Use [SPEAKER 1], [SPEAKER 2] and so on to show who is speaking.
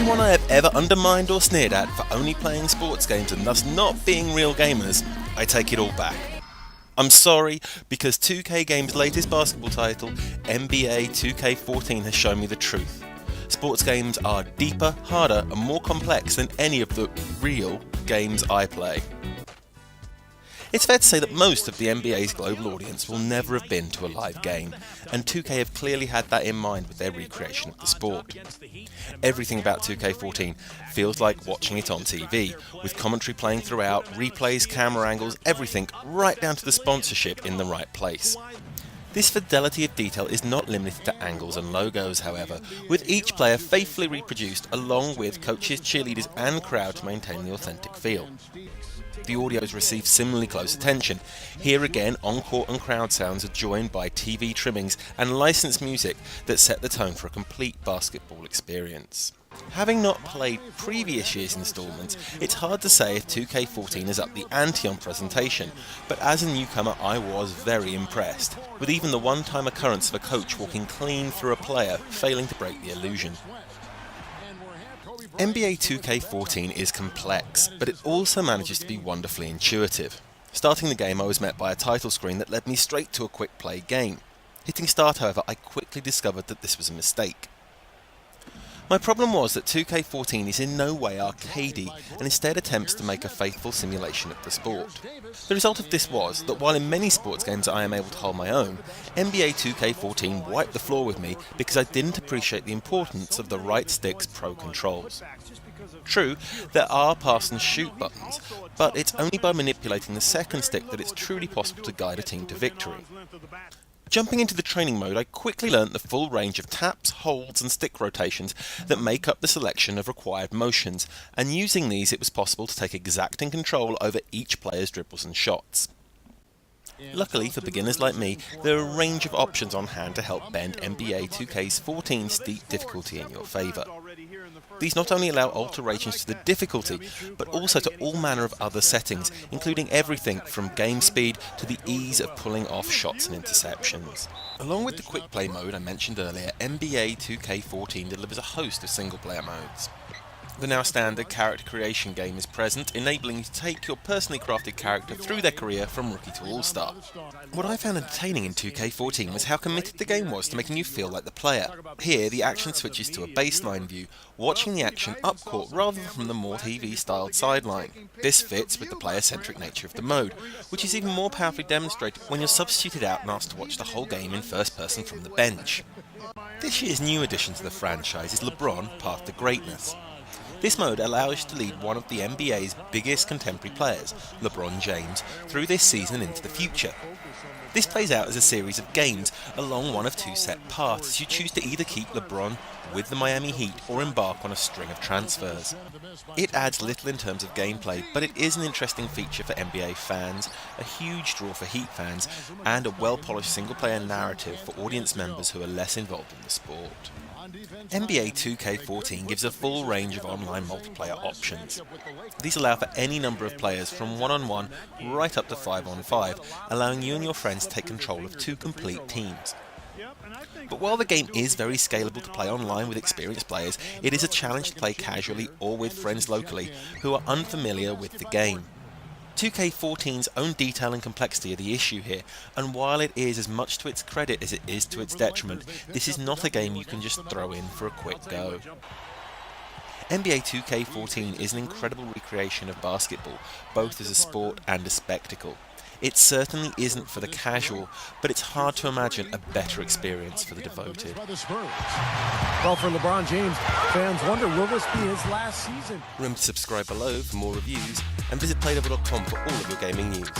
[SPEAKER 1] everyone I have ever undermined or sneered at for only playing sports games and thus not being real gamers, I take it all back. I'm sorry, because 2K Games' latest basketball title, NBA 2K14, has shown me the truth. Sports games are deeper, harder, and more complex than any of the real games I play. It's fair to say that most of the NBA's global audience will never have been to a live game, and 2K have clearly had that in mind with their recreation of the sport. Everything about 2K14 feels like watching it on TV, with commentary playing throughout, replays, camera angles, everything, right down to the sponsorship in the right place. This fidelity of detail is not limited to angles and logos, however, with each player faithfully reproduced along with coaches, cheerleaders and crowd to maintain the authentic feel. The audios receive similarly close attention. Here again, encore and crowd sounds are joined by TV trimmings and licensed music that set the tone for a complete basketball experience. Having not played previous year's instalments, it's hard to say if 2K14 is up the ante on presentation, but as a newcomer I was very impressed, with even the one-time occurrence of a coach walking clean through a player failing to break the illusion. NBA 2K14 is complex, but it also manages to be wonderfully intuitive. Starting the game I was met by a title screen that led me straight to a quick play game. Hitting start, however, I quickly discovered that this was a mistake. My problem was that 2K14 is in no way arcadey and instead attempts to make a faithful simulation of the sport. The result of this was that while in many sports games I am able to hold my own, NBA 2K14 wiped the floor with me because I didn't appreciate the importance of the right stick's pro controls. True, there are pass and shoot buttons, but it's only by manipulating the second stick that it's truly possible to guide a team to victory. Jumping into the training mode, I quickly learnt the full range of taps, holds and stick rotations that make up the selection of required motions, and using these it was possible to take exacting control over each player's dribbles and shots. Luckily for beginners like me, there are a range of options on hand to help bend NBA 2K's 14 steep difficulty in your favour. These not only allow alterations to the difficulty, but also to all manner of other settings, including everything from game speed to the ease of pulling off shots and interceptions. Along with the quick play mode I mentioned earlier, NBA 2K14 delivers a host of single player modes. The now standard character creation game is present, enabling you to take your personally crafted character through their career from rookie to all-star. What I found entertaining in 2K14 was how committed the game was to making you feel like the player. Here, the action switches to a baseline view, watching the action up court rather than from the more TV-styled sideline. This fits with the player-centric nature of the mode, which is even more powerfully demonstrated when you're substituted out and asked to watch the whole game in first person from the bench. This year's new addition to the franchise is LeBron Path to Greatness. This mode allows you to lead one of the NBA's biggest contemporary players, LeBron James, through this season into the future. This plays out as a series of games along one of two set paths as you choose to either keep LeBron with the Miami Heat or embark on a string of transfers. It adds little in terms of gameplay, but it is an interesting feature for NBA fans, a huge draw for Heat fans, and a well-polished single-player narrative for audience members who are less involved in the sport. NBA 2K14 gives a full range of online multiplayer options. These allow for any number of players from 1-on-1 right up to 5-on-5, allowing you and your friends to take control of two complete teams. But while the game is very scalable to play online with experienced players, it is a challenge to play casually or with friends locally who are unfamiliar with the game. 2K14's own detail and complexity are the issue here, and while it is as much to its credit as it is to its detriment, this is not a game you can just throw in for a quick go. NBA 2K14 is an incredible recreation of basketball, both as a sport and a spectacle. It certainly isn't for the casual, but it's hard to imagine a better experience for the devoted.
[SPEAKER 2] Well, for LeBron James, fans wonder, will this be his last season?
[SPEAKER 1] Remember to subscribe below for more reviews, and visit Playdevil.com for all of your gaming news.